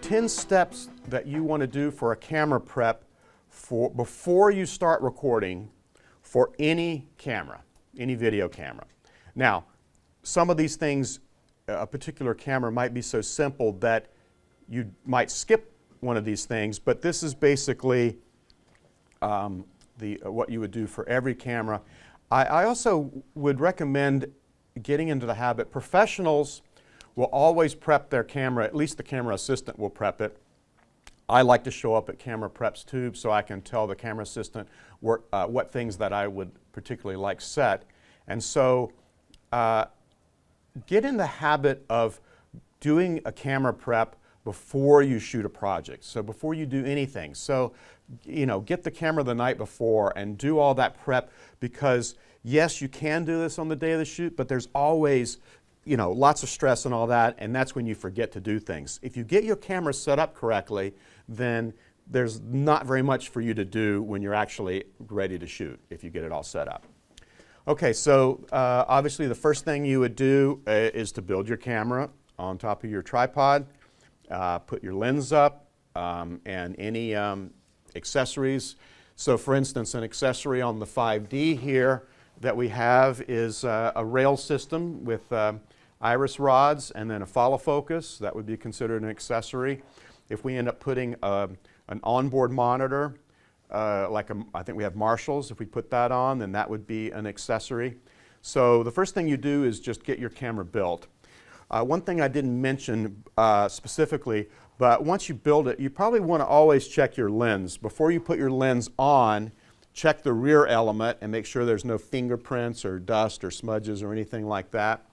10 steps that you want to do for a camera prep before you start recording for any camera, any video camera. Now, some of these things, a particular camera might be so simple that you might skip one of these things, but this is basically what you would do for every camera. I also would recommend getting into the habit. Professionals will always prep their camera, at least the camera assistant will prep it. I like to show up at camera preps too, so I can tell the camera assistant what things that I would particularly like set. And so get in the habit of doing a camera prep before you shoot a project, so before you do anything. So, you know, get the camera the night before and do all that prep, because yes, you can do this on the day of the shoot, but there's always, you know, lots of stress and all that, and that's when you forget to do things. If you get your camera set up correctly, then there's not very much for you to do when you're actually ready to shoot, if you get it all set up. Okay, so obviously the first thing you would do is to build your camera on top of your tripod. Put your lens up and any accessories. So for instance, an accessory on the 5D here that we have is a rail system with iris rods and then a follow focus. That would be considered an accessory. If we end up putting an onboard monitor, I think we have Marshall's, if we put that on, then that would be an accessory. So the first thing you do is just get your camera built. One thing I didn't mention specifically, but once you build it, you probably want to always check your lens. Before you put your lens on, check the rear element and make sure there's no fingerprints or dust or smudges or anything like that.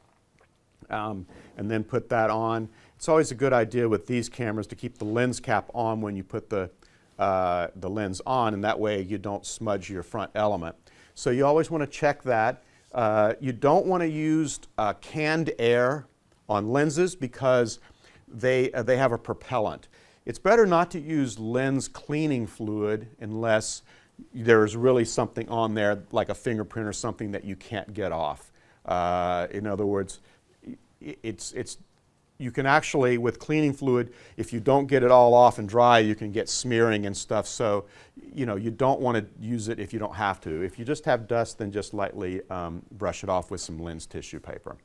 And then put that on. It's always a good idea with these cameras to keep the lens cap on when you put the lens on, and that way you don't smudge your front element. So you always want to check that. You don't want to use canned air on lenses because they have a propellant. It's better not to use lens cleaning fluid unless there's really something on there like a fingerprint or something that you can't get off. In other words, you can actually, with cleaning fluid, if you don't get it all off and dry, you can get smearing and stuff. So, you know, you don't want to use it if you don't have to. If you just have dust, then just lightly brush it off with some lens tissue paper.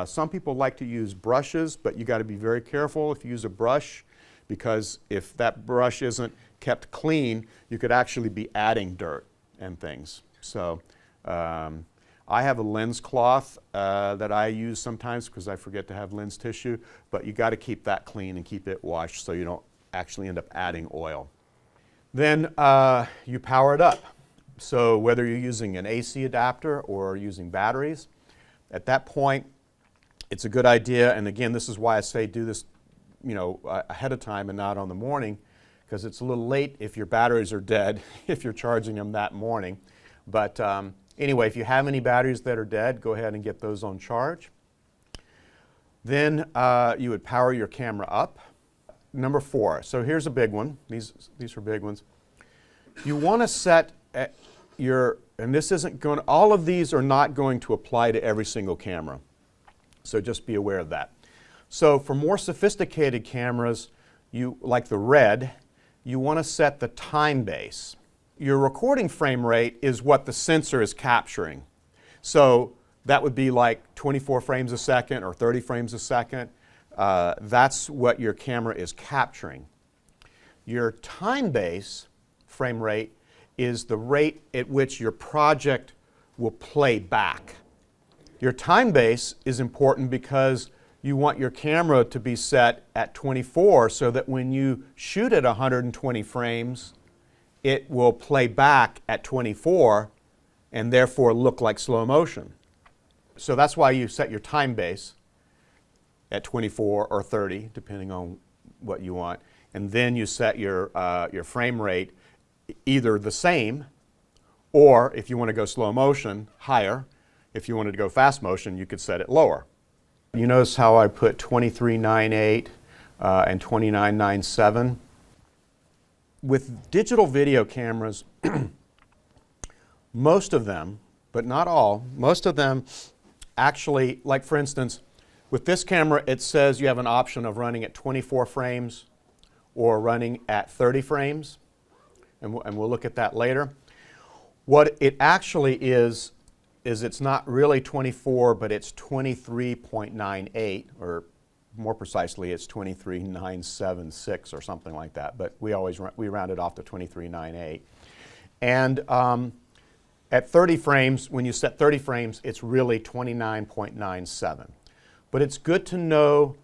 Some people like to use brushes, but you got to be very careful if you use a brush, because if that brush isn't kept clean, you could actually be adding dirt and things. So I have a lens cloth that I use sometimes because I forget to have lens tissue, but you got to keep that clean and keep it washed so you don't actually end up adding oil. Then you power it up. So whether you're using an AC adapter or using batteries, at that point it's a good idea, and again, this is why I say do this, you know, ahead of time and not on the morning, because it's a little late if your batteries are dead if you're charging them that morning. But anyway, if you have any batteries that are dead, go ahead and get those on charge. Then you would power your camera up. Number 4, so here's a big one. These are big ones. You want to set your, and this isn't going, all of these are not going to apply to every single camera. So just be aware of that. So for more sophisticated cameras, like the Red, you want to set the time base. Your recording frame rate is what the sensor is capturing. So that would be like 24 frames a second or 30 frames a second. That's what your camera is capturing. Your time base frame rate is the rate at which your project will play back. Your time base is important because you want your camera to be set at 24 so that when you shoot at 120 frames, it will play back at 24 and therefore look like slow motion. So that's why you set your time base at 24 or 30, depending on what you want. And then you set your frame rate either the same, or if you want to go slow motion, higher. If you wanted to go fast motion, you could set it lower. You notice how I put 23.98 and 29.97? With digital video cameras, most of them, but not all, most of them actually, like for instance, With this camera, it says you have an option of running at 24 frames or running at 30 frames, and we'll look at that later. What it actually is it's not really 24, but it's 23.98, or more precisely, it's 23.976 or something like that. But we round it off to 23.98. And at 30 frames, when you set 30 frames, it's really 29.97. But it's good to know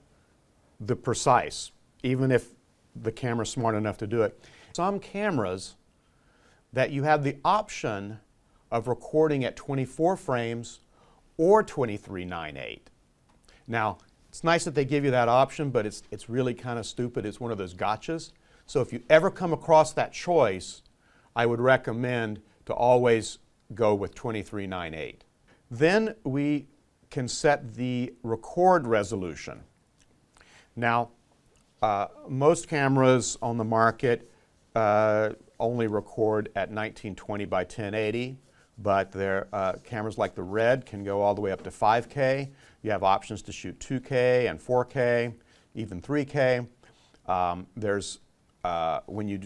the precise, even if the camera's smart enough to do it. Some cameras that you have the option of recording at 24 frames or 23.98. Now, it's nice that they give you that option, but it's really kind of stupid. It's one of those gotchas. So if you ever come across that choice, I would recommend to always go with 23.98. Then we can set the record resolution. Now, most cameras on the market only record at 1920 by 1080, but cameras like the Red can go all the way up to 5K. You have options to shoot 2K and 4K, even 3K. When you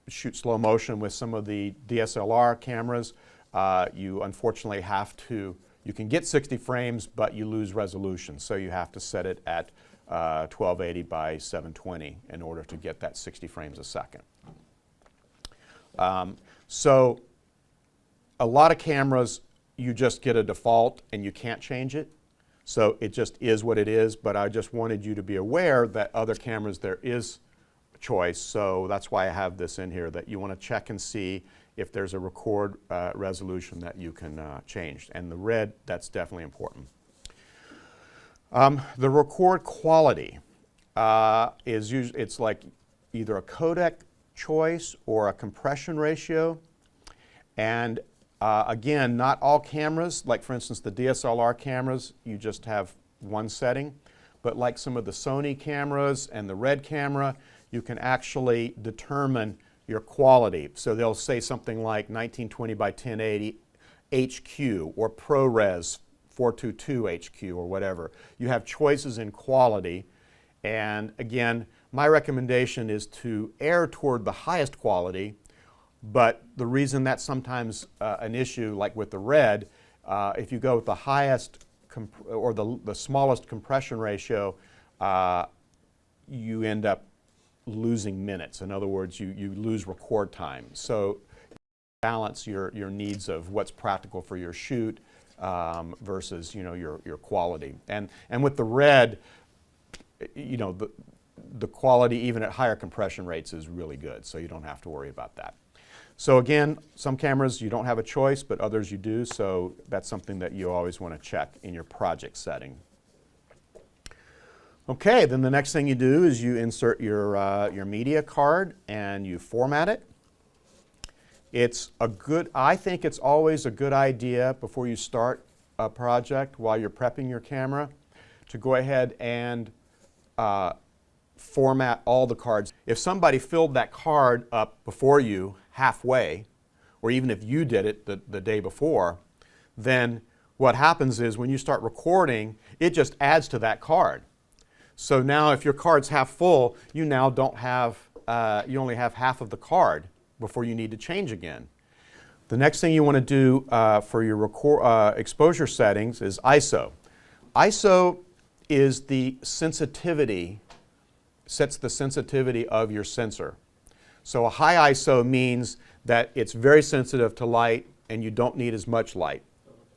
shoot slow motion with some of the DSLR cameras, you unfortunately you can get 60 frames, but you lose resolution. So you have to set it at 1280 by 720 in order to get that 60 frames a second. So a lot of cameras, you just get a default and you can't change it. So it just is what it is, but I just wanted you to be aware that other cameras there is a choice. So that's why I have this in here, that you want to check and see if there's a record resolution that you can change. And the Red, that's definitely important. The record quality is usually, it's like either a codec choice or a compression ratio. And again, not all cameras, like for instance the DSLR cameras, you just have one setting. But like some of the Sony cameras and the Red camera, you can actually determine your quality. So they'll say something like 1920 by 1080 HQ or ProRes 422 HQ or whatever. You have choices in quality, and again, my recommendation is to err toward the highest quality, but the reason that's sometimes an issue, like with the Red, if you go with the highest or the smallest compression ratio, you end up losing minutes. In other words, you lose record time. So balance your needs of what's practical for your shoot versus your quality. And with the Red, the quality even at higher compression rates is really good, so you don't have to worry about that. So again, some cameras you don't have a choice, but others you do, so that's something that you always want to check in your project setting. Okay, then the next thing you do is you insert your media card and you format it. I think it's always a good idea before you start a project, while you're prepping your camera, to go ahead and format all the cards. If somebody filled that card up before you halfway, or even if you did it the day before, then what happens is when you start recording, it just adds to that card. So now if your card's half full, you now don't have, you only have half of the card before you need to change again. The next thing you want to do for your exposure settings is ISO. ISO is the sensitivity, sets the sensitivity of your sensor. So a high ISO means that it's very sensitive to light and you don't need as much light.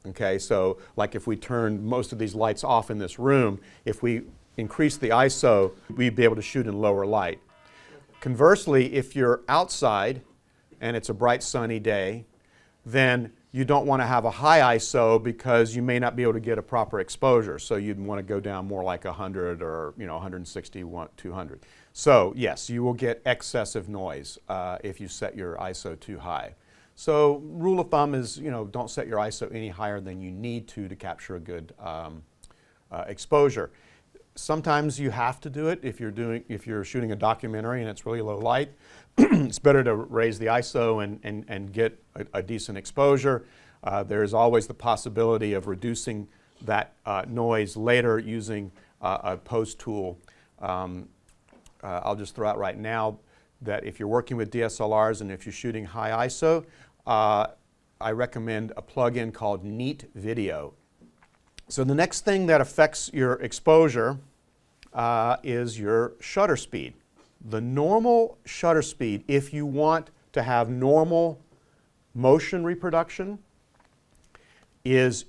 Okay, so like if we turned most of these lights off in this room, if we increase the ISO, we'd be able to shoot in lower light. Conversely, if you're outside and it's a bright sunny day, then you don't want to have a high ISO because you may not be able to get a proper exposure. So you'd want to go down more like 100 or 160, 200. So yes, you will get excessive noise if you set your ISO too high. So rule of thumb is, don't set your ISO any higher than you need to capture a good exposure. Sometimes you have to do it if you're shooting a documentary and it's really low light. It's better to raise the ISO and get a decent exposure. There's always the possibility of reducing that noise later using a post tool. I'll just throw out right now that if you're working with DSLRs and if you're shooting high ISO, I recommend a plugin called Neat Video. So the next thing that affects your exposure is your shutter speed. The normal shutter speed, if you want to have normal motion reproduction, is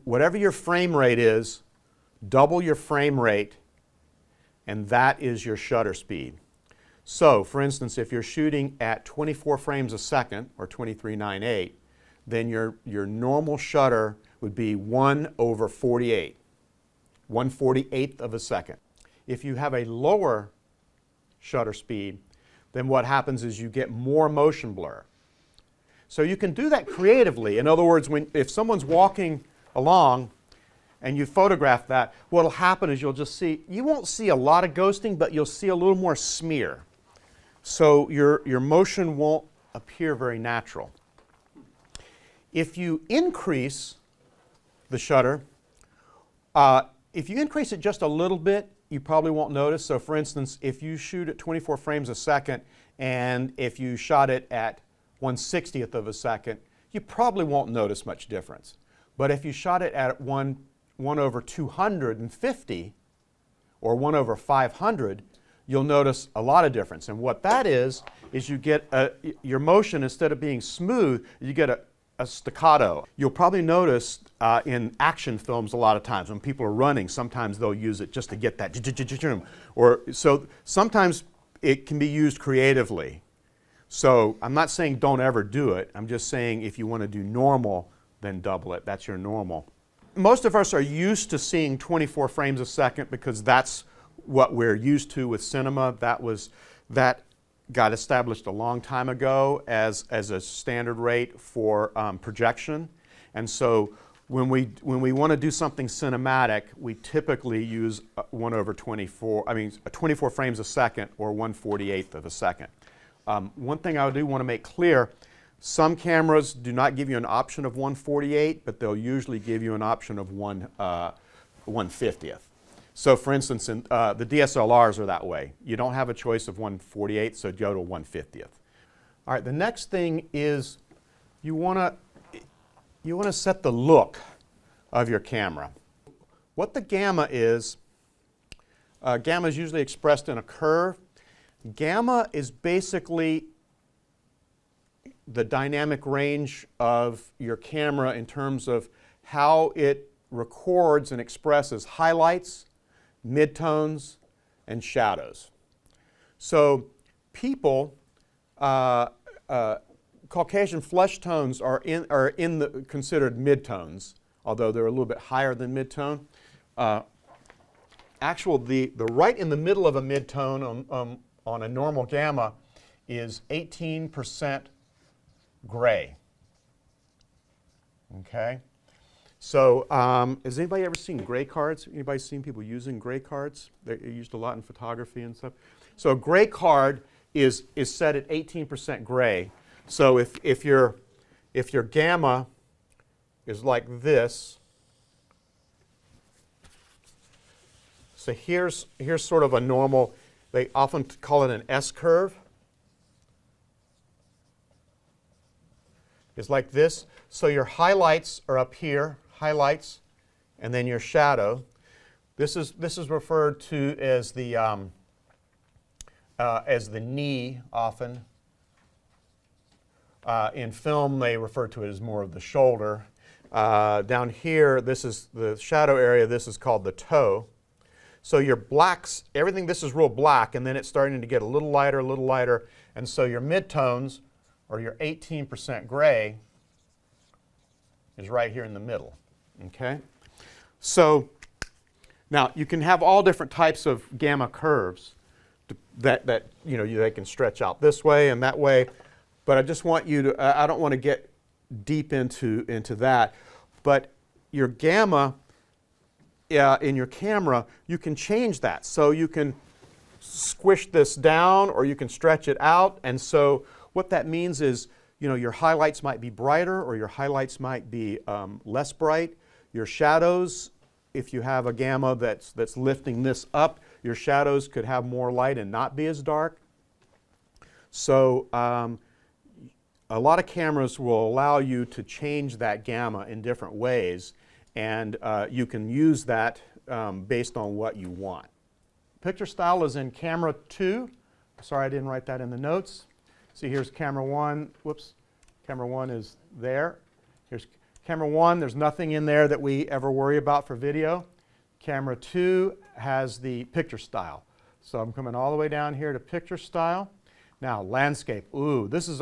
whatever your frame rate is, double your frame rate, and that is your shutter speed. So, for instance, if you're shooting at 24 frames a second, or 23.98, then your normal shutter would be 1/48, 1/48th of a second. If you have a lower shutter speed, then what happens is you get more motion blur. So you can do that creatively. In other words, if someone's walking along and you photograph that, what will happen is you'll just see, you won't see a lot of ghosting, but you'll see a little more smear. So your motion won't appear very natural. If you increase the shutter, if you increase it just a little bit, you probably won't notice. So for instance, if you shoot at 24 frames a second and if you shot it at 1/60th of a second, you probably won't notice much difference. But if you shot it at 1/250 or 1/500, you'll notice a lot of difference. And what that is you get your motion, instead of being smooth, you get a staccato. You'll probably notice in action films a lot of times when people are running, sometimes they'll use it just to get that, or so sometimes it can be used creatively. So I'm not saying don't ever do it. I'm just saying if you want to do normal, then double it. That's your normal. Most of us are used to seeing 24 frames a second because that's what we're used to with cinema. That got established a long time ago as a standard rate for projection. And so when we want to do something cinematic, we typically use 24 frames a second or 1/48th of a second. One thing I do want to make clear, some cameras do not give you an option of 1/48, but they'll usually give you an option of 1/50th. So for instance, the DSLRs are that way. You don't have a choice of 1/48, so go to 1/50th. All right, the next thing is you want to set the look of your camera. What the gamma is usually expressed in a curve. Gamma is basically the dynamic range of your camera in terms of how it records and expresses highlights, midtones, and shadows. So people, Caucasian flesh tones are considered midtones, although they're a little bit higher than midtone. The right in the middle of a midtone on a normal gamma is 18% gray. Okay? So has anybody ever seen gray cards? Anybody seen people using gray cards? They're used a lot in photography and stuff. So a gray card is set at 18% gray. So if your gamma is like this, so here's sort of a normal, they often call it an S curve. It's like this. So your highlights are up here, highlights, and then your shadow. This is referred to as the knee often. In film, they refer to it as more of the shoulder. Down here, this is the shadow area. This is called the toe. So your blacks, everything, this is real black, and then it's starting to get a little lighter, and so your midtones, or your 18% gray, is right here in the middle. Okay? So now you can have all different types of gamma curves that they can stretch out this way and that way, but I just want you to, I don't want to get deep into that, but your gamma in your camera, you can change that. So you can squish this down or you can stretch it out, and so what that means is your highlights might be brighter or your highlights might be less bright. Your shadows if you have a gamma that's lifting this up, your shadows could have more light and not be as dark. So a lot of cameras will allow you to change that gamma in different ways, and you can use that based on what you want. Picture style is in camera 2. Sorry, I didn't write that in the notes. See, here's camera 1. Whoops. Camera 1 is there. Here's camera 1. There's nothing in there that we ever worry about for video. Camera 2 has the picture style. So I'm coming all the way down here to picture style. Now, landscape. Ooh, this is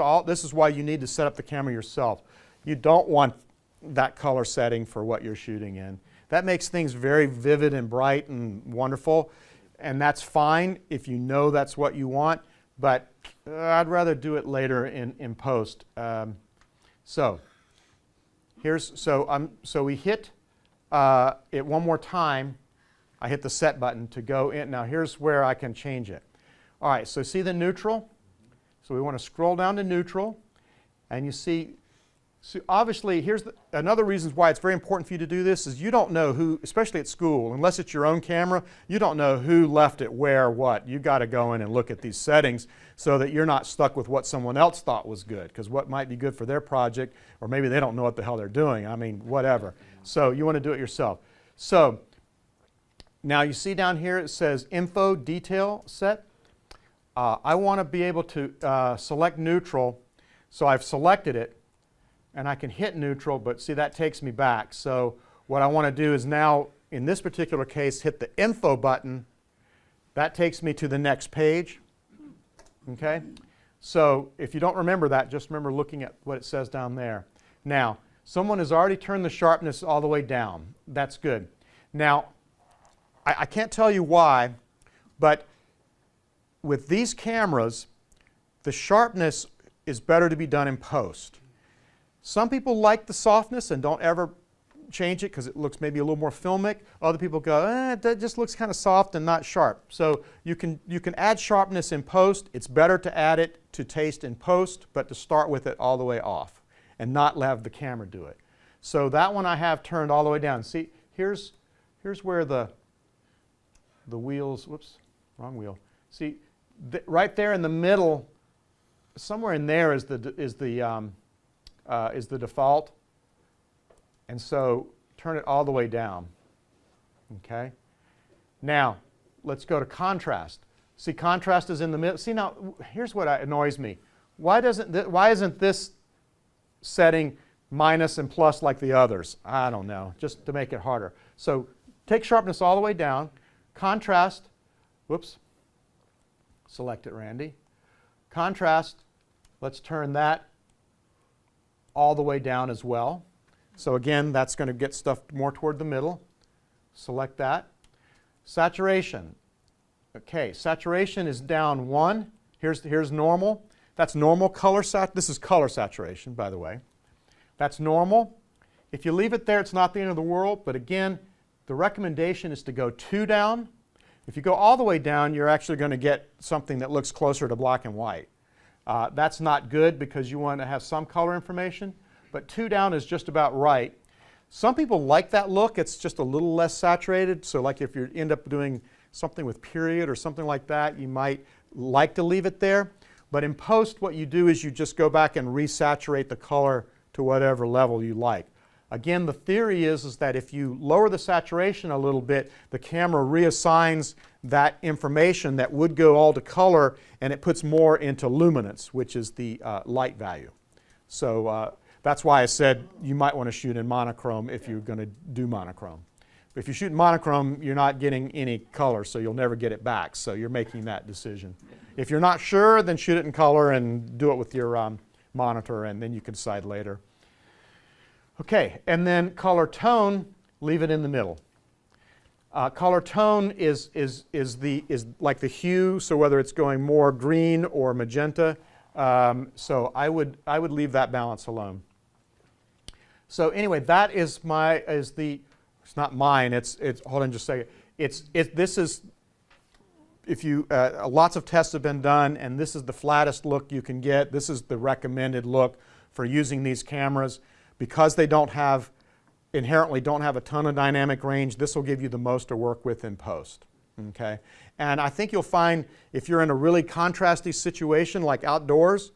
why you need to set up the camera yourself. You don't want that color setting for what you're shooting in. That makes things very vivid and bright and wonderful, and that's fine if you know that's what you want, but I'd rather do it later in post. So we hit it one more time. I hit the set button to go in. Now here's where I can change it. All right, so see the neutral? So we want to scroll down to neutral, and you see obviously here's another reason why it's very important for you to do this is you don't know who, especially at school, unless it's your own camera, you don't know who left it where, what. You got to go in and look at these settings so that you're not stuck with what someone else thought was good, because what might be good for their project, or maybe they don't know what the hell they're doing. I mean, whatever. So you want to do it yourself. So now you see down here it says info detail set. I want to be able to select neutral, so I've selected it, and I can hit neutral, but see that takes me back. So what I want to do is now, in this particular case, hit the info button. That takes me to the next page. Okay? So if you don't remember that, just remember looking at what it says down there. Now, someone has already turned the sharpness all the way down. That's good. Now, I can't tell you why, but with these cameras, the sharpness is better to be done in post. Some people like the softness and don't ever change it because it looks maybe a little more filmic. Other people go, that just looks kind of soft and not sharp. So you can add sharpness in post. It's better to add it to taste in post, but to start with it all the way off and not have the camera do it. So that one I have turned all the way down. See, here's where the wheels, whoops, wrong wheel. See, right there in the middle, somewhere in there is the default, and so turn it all the way down. Okay. Now let's go to contrast. See, contrast is in the middle. See, now here's what annoys me. Why isn't this setting minus and plus like the others? I don't know. Just to make it harder. So take sharpness all the way down. Contrast. Whoops. Select it, Randy. Contrast. Let's turn that all the way down as well. So again, that's going to get stuff more toward the middle. Select that. Saturation. Okay, saturation is down 1. Here's normal. That's normal color this is color saturation, by the way. That's normal. If you leave it there, it's not the end of the world, but again, the recommendation is to go 2 down. If you go all the way down, you're actually going to get something that looks closer to black and white. That's not good because you want to have some color information, but 2 down is just about right. Some people like that look. It's just a little less saturated, so like if you end up doing something with period or something like that, you might like to leave it there. But in post, what you do is you just go back and resaturate the color to whatever level you like. Again, the theory is that if you lower the saturation a little bit, the camera reassigns that information that would go all to color, and it puts more into luminance, which is the light value. So that's why I said you might want to shoot in monochrome if you're going to do monochrome. If you shoot in monochrome, you're not getting any color, so you'll never get it back. So you're making that decision. If you're not sure, then shoot it in color and do it with your monitor, and then you can decide later. Okay, and then color tone, leave it in the middle. Color tone is like the hue, so whether it's going more green or magenta. So I would leave that balance alone. So anyway, that is it's not mine. It's hold on just a second. This is, if you lots of tests have been done, and this is the flattest look you can get. This is the recommended look for using these cameras. Because they don't have inherently don't have a ton of dynamic range, this will give you the most to work with in post. Okay? And I think you'll find if you're in a really contrasty situation like outdoors,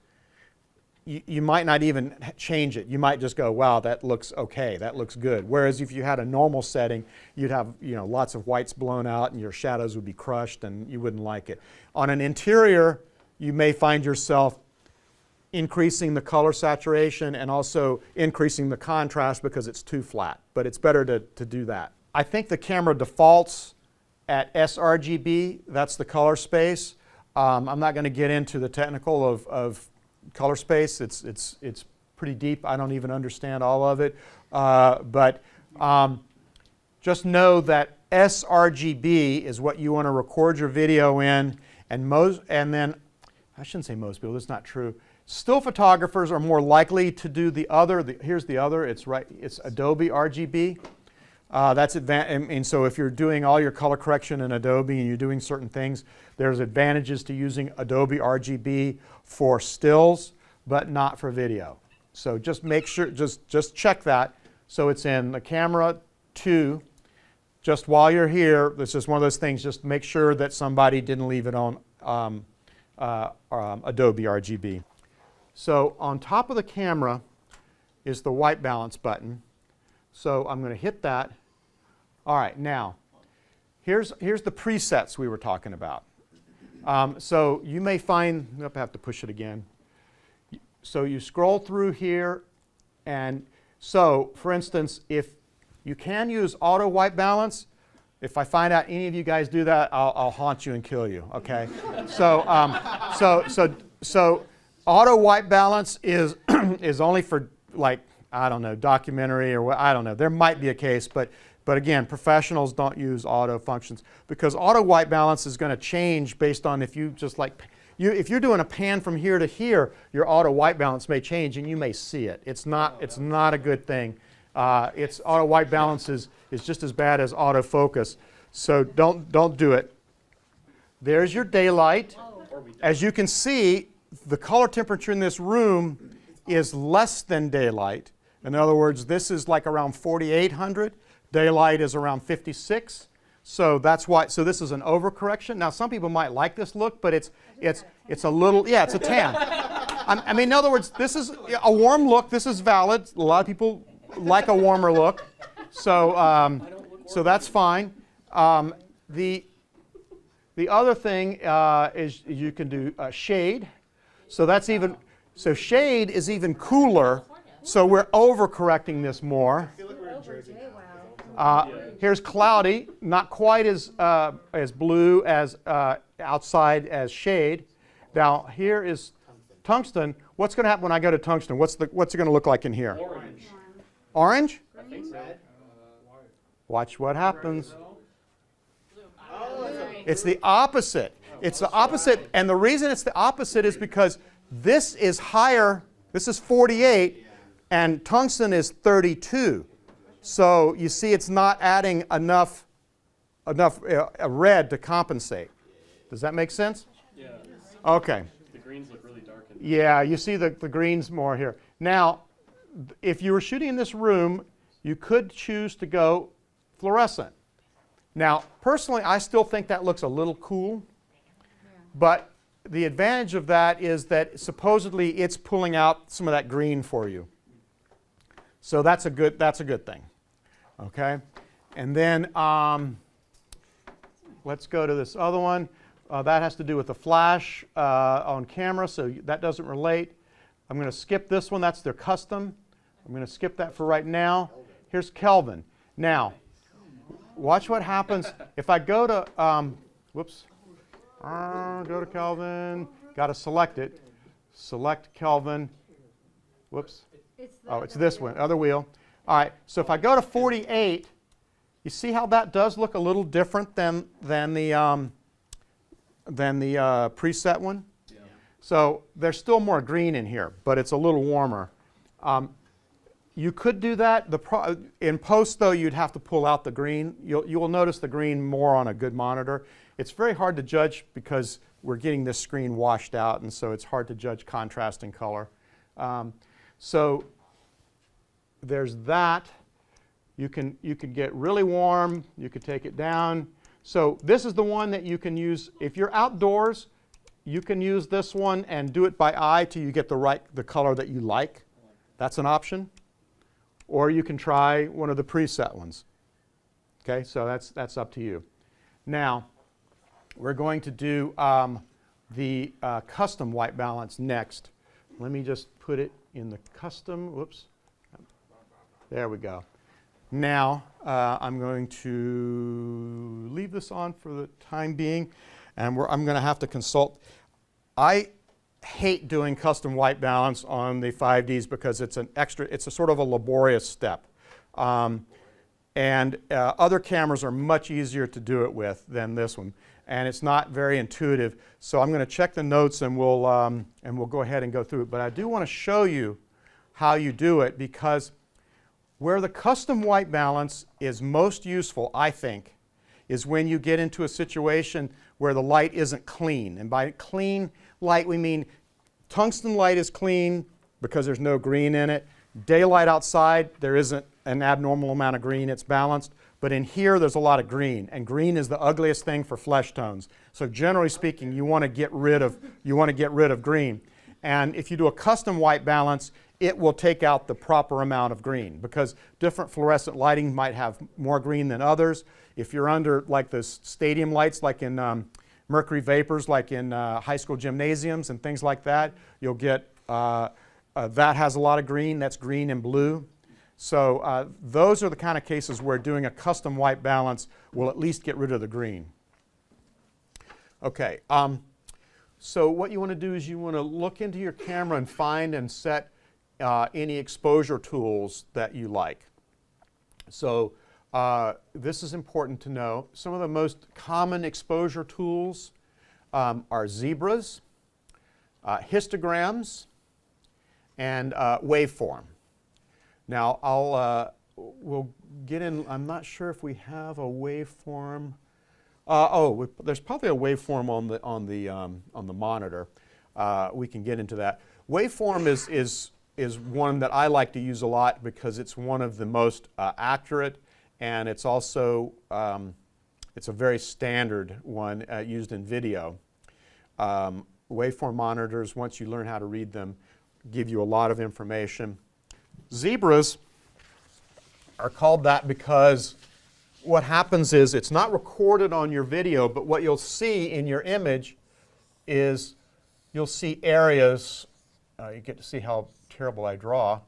you might not even change it. You might just go, wow, that looks okay, that looks good. Whereas if you had a normal setting, you'd have lots of whites blown out and your shadows would be crushed and you wouldn't like it. On an interior, you may find yourself increasing the color saturation and also increasing the contrast because it's too flat. But it's better to do that. I think the camera defaults at sRGB. That's the color space. I'm not going to get into the technical of color space. It's pretty deep. I don't even understand all of it. But just know that sRGB is what you want to record your video in. And then, I shouldn't say most people, that's not true. Still photographers are more likely to do the other. Here's the other. It's Adobe RGB. And so if you're doing all your color correction in Adobe and you're doing certain things, there's advantages to using Adobe RGB for stills, but not for video. So just make sure, just check that. So it's in the camera 2. Just while you're here, this is one of those things, just make sure that somebody didn't leave it on Adobe RGB. So on top of the camera is the white balance button. So I'm going to hit that. All right, now, here's the presets we were talking about. So you may find, I have to push it again. So you scroll through here, and so, for instance, if you can use auto white balance, if I find out any of you guys do that, I'll haunt you and kill you, okay? So auto white balance is only for, like, I don't know, documentary or what, I don't know. There might be a case, but again, professionals don't use auto functions because auto white balance is going to change based on if you just like, if you're doing a pan from here to here, your auto white balance may change and you may see it. It's not a good thing. Auto white balance is just as bad as autofocus. So don't do it. There's your daylight. As you can see, the color temperature in this room is less than daylight. In other words, this is like around 4,800. Daylight is around 56. So that's why. So this is an overcorrection. Now some people might like this look, but it's a little, yeah, it's a tan. I mean, in other words, this is a warm look. This is valid. A lot of people like a warmer look. So so that's fine. The other thing is you can do shade. So that's even. So shade is even cooler. So we're overcorrecting this more. Here's cloudy, not quite as blue as outside as shade. Now here is tungsten. What's going to happen when I go to tungsten? What's it going to look like in here? Orange. Orange? I think so. Watch what happens. It's the opposite. It's the opposite, and the reason it's the opposite is because this is higher. This is 48, and tungsten is 32. So you see, it's not adding enough red to compensate. Does that make sense? Yeah. Okay. The greens look really dark. Yeah, you see the greens more here. Now, if you were shooting in this room, you could choose to go fluorescent. Now, personally, I still think that looks a little cool, but the advantage of that is that supposedly it's pulling out some of that green for you. So that's a good thing. Okay, and then let's go to this other one. That has to do with the flash on camera, so that doesn't relate. I'm going to skip this one. That's their custom. I'm going to skip that for right now. Here's Kelvin. Now, watch what happens if I go to, go to Kelvin. Got to select it. Select Kelvin. Whoops. Oh, it's this one, other wheel. All right, so if I go to 48, you see how that does look a little different than the preset one? Yeah. So there's still more green in here, but it's a little warmer. You could do that. In post, though, you'd have to pull out the green. You will notice the green more on a good monitor. It's very hard to judge because we're getting this screen washed out, and so it's hard to judge contrast and color. So there's that. You can get really warm. You can take it down. So this is the one that you can use if you're outdoors. You can use this one and do it by eye till you get the color that you like. That's an option. Or you can try one of the preset ones. Okay, so that's up to you. Now, we're going to do the custom white balance next. Let me just put it in the custom. Whoops. There we go. Now, I'm going to leave this on for the time being, and I'm going to have to consult. I hate doing custom white balance on the 5Ds because it's a sort of a laborious step. And other cameras are much easier to do it with than this one. And it's not very intuitive. So I'm going to check the notes and we'll go ahead and go through it. But I do want to show you how you do it, because where the custom white balance is most useful, I think, is when you get into a situation where the light isn't clean. And by clean light, we mean tungsten light is clean because there's no green in it. Daylight outside, there isn't an abnormal amount of green, it's balanced. But in here, there's a lot of green, and green is the ugliest thing for flesh tones. So generally speaking, you want to get rid of green. And if you do a custom white balance, it will take out the proper amount of green, because different fluorescent lighting might have more green than others. If you're under like the stadium lights, like in mercury vapors, like in high school gymnasiums and things like that, you'll get that has a lot of green. That's green and blue. So those are the kind of cases where doing a custom white balance will at least get rid of the green. Okay, so what you want to do is you want to look into your camera and find and set any exposure tools that you like. So this is important to know. Some of the most common exposure tools are zebras, histograms, and waveform. Now we'll get in. I'm not sure if we have a waveform. There's probably a waveform on the monitor. We can get into that. Waveform is one that I like to use a lot because it's one of the most accurate, and it's also it's a very standard one used in video. Waveform monitors, once you learn how to read them, give you a lot of information. Zebras are called that because what happens is it's not recorded on your video, but what you'll see in your image is you'll see areas. You get to see how terrible I draw.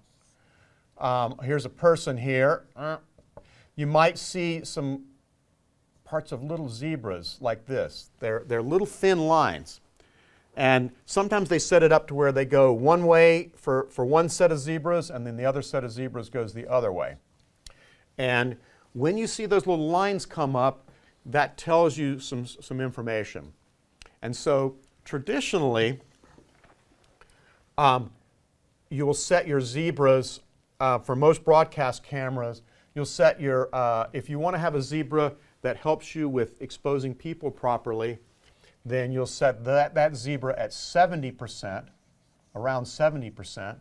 Here's a person here. You might see some parts of little zebras like this. They're little thin lines. And sometimes they set it up to where they go one way for one set of zebras, and then the other set of zebras goes the other way. And when you see those little lines come up, that tells you some information. And so traditionally, you will set your zebras, for most broadcast cameras, you'll set your, if you want to have a zebra that helps you with exposing people properly, then you'll set that zebra at 70%, around 70%.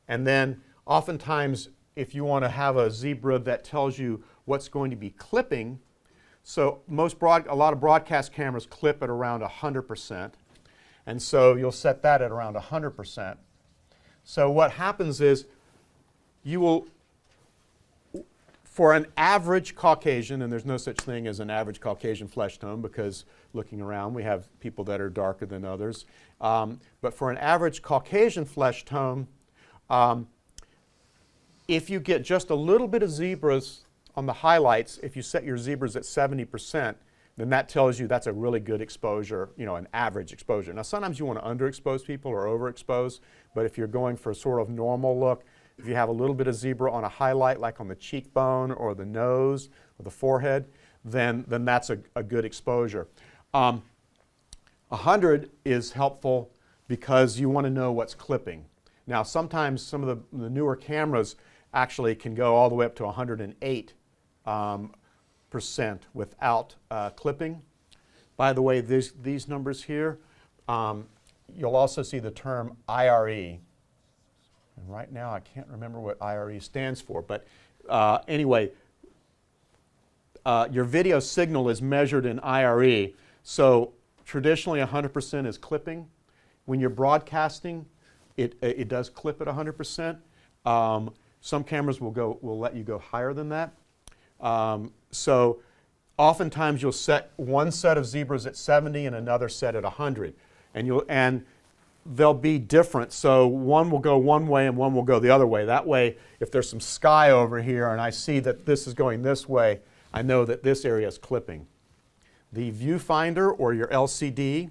And then oftentimes, if you want to have a zebra that tells you what's going to be clipping, so a lot of broadcast cameras clip at around 100%. And so you'll set that at around 100%. So what happens is you will, for an average Caucasian, and there's no such thing as an average Caucasian flesh tone because looking around we have people that are darker than others. But for an average Caucasian flesh tone, if you get just a little bit of zebras on the highlights, if you set your zebras at 70%, then that tells you that's a really good exposure, an average exposure. Now sometimes you want to underexpose people or overexpose, but if you're going for a sort of normal look, if you have a little bit of zebra on a highlight, like on the cheekbone or the nose or the forehead, then that's a good exposure. 100 is helpful because you want to know what's clipping. Now sometimes some of the newer cameras actually can go all the way up to 108% without clipping. By the way, these numbers here, you'll also see the term IRE. And right now I can't remember what IRE stands for, but anyway, your video signal is measured in IRE. So traditionally 100% is clipping. When you're broadcasting, it does clip at 100%. Some cameras will let you go higher than that. So oftentimes you'll set one set of zebras at 70 and another set at 100, and they'll be different. So one will go one way and one will go the other way. That way, if there's some sky over here and I see that this is going this way, I know that this area is clipping. The viewfinder or your LCD,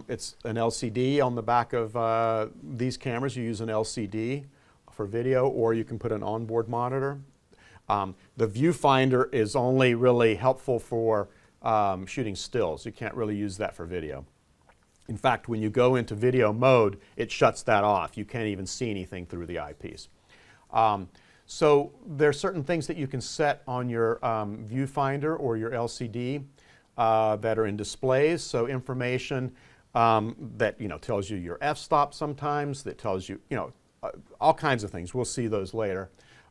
it's an LCD on the back of these cameras. You use an LCD for video, or you can put an onboard monitor. The viewfinder is only really helpful for shooting stills. You can't really use that for video. In fact, when you go into video mode, it shuts that off. You can't even see anything through the eyepiece. So there are certain things that you can set on your viewfinder or your LCD that are in displays. So information that tells you your f-stop sometimes, that tells you all kinds of things. We'll see those later.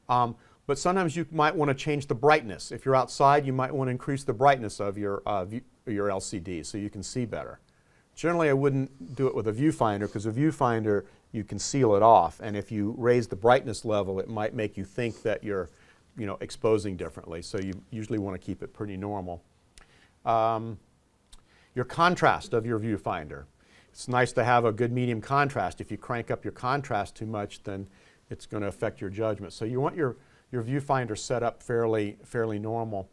But sometimes you might want to change the brightness. If you're outside, you might want to increase the brightness of your LCD so you can see better. Generally, I wouldn't do it with a viewfinder, because a viewfinder, you can seal it off. And if you raise the brightness level, it might make you think that you're exposing differently. So you usually want to keep it pretty normal. Your contrast of your viewfinder. It's nice to have a good medium contrast. If you crank up your contrast too much, then it's going to affect your judgment. So you want your viewfinder set up fairly normal.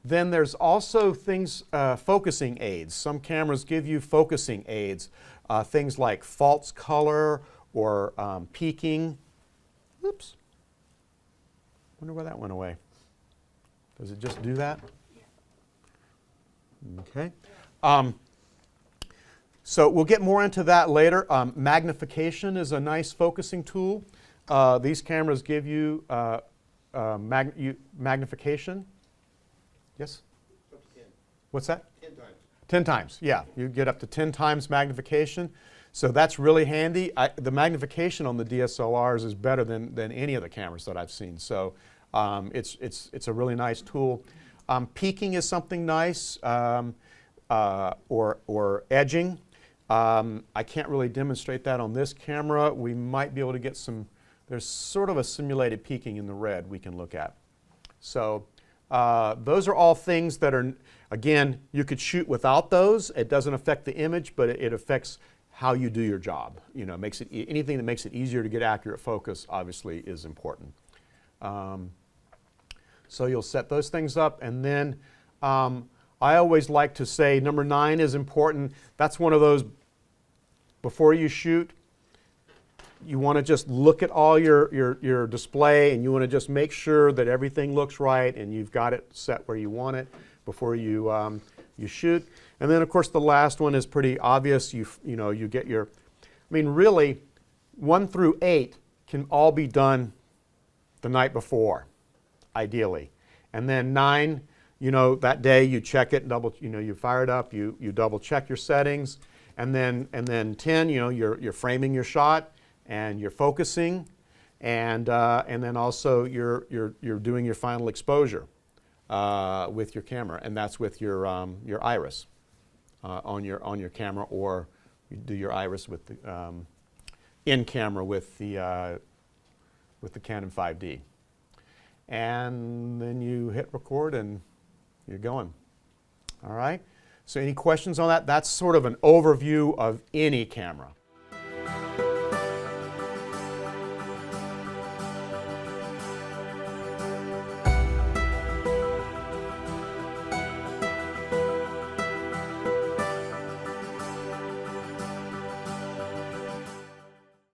Then there's also things, focusing aids. Some cameras give you focusing aids, things like false color or peaking. Oops. Wonder where that went away. Does it just do that? Okay. So we'll get more into that later. Magnification is a nice focusing tool. These cameras give you magnification. Yes? Up to 10. What's that? 10 times. 10 times, yeah. You get up to 10 times magnification. So that's really handy. The magnification on the DSLRs is better than any of the cameras that I've seen. So it's a really nice tool. Peaking is something nice, or edging. I can't really demonstrate that on this camera. We might be able to get some, there's sort of a simulated peaking in the red we can look at. So those are all things that are, again, you could shoot without those. It doesn't affect the image, but it affects how you do your job. Makes it, anything that makes it easier to get accurate focus obviously is important. So you'll set those things up, and then I always like to say number 9 is important. That's one of those, before you shoot, you want to just look at all your display, and you want to just make sure that everything looks right and you've got it set where you want it before you shoot. And then of course the last one is pretty obvious. You get your, really 1 through 8 can all be done the night before, ideally. And then 9, that day you check it, you fire it up, you double check your settings, and then 10, you're framing your shot and you're focusing, and then also you're doing your final exposure with your camera, and that's with your iris on your camera, or you do your iris with the in camera with the Canon 5D, and then you hit record and you're going. All right. So any questions on that? That's sort of an overview of any camera.